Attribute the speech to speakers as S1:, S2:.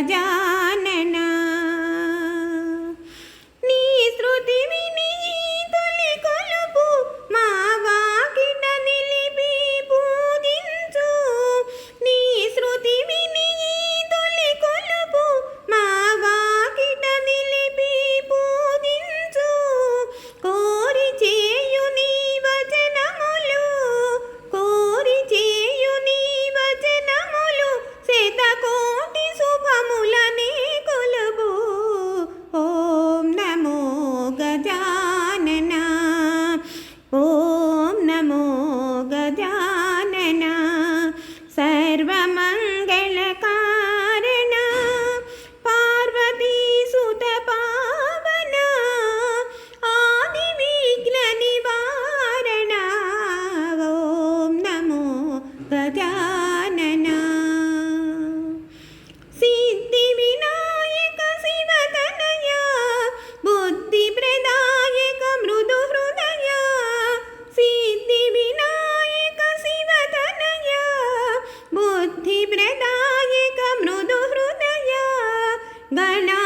S1: गजानना नी श्रुति विनी तोलि कोलुपु मा वाकिट निलिपि पूजिंचु नी श्रुति विनी तोलि कोलुपु मा वाकिट निलिपि पूजिंचु कोरि चेयु नी वचनमुलु कोरि चेयु नी वचनमुलु శతకోటి శుభములనే కొలువు ఓం నమో గజానన ఓం నమో గజానన సర్వమంగళ కారణ పార్వతీ సుత పావన ఆది విఘ్న నివారణ ఓం నమో గజానన सिद्धि विनायक शिवतनय बुद्धि प्रदायक मृदु हृदय सिद्धि विनायक शिवतनय बुद्धि प्रदायक मृदु हृदय गणा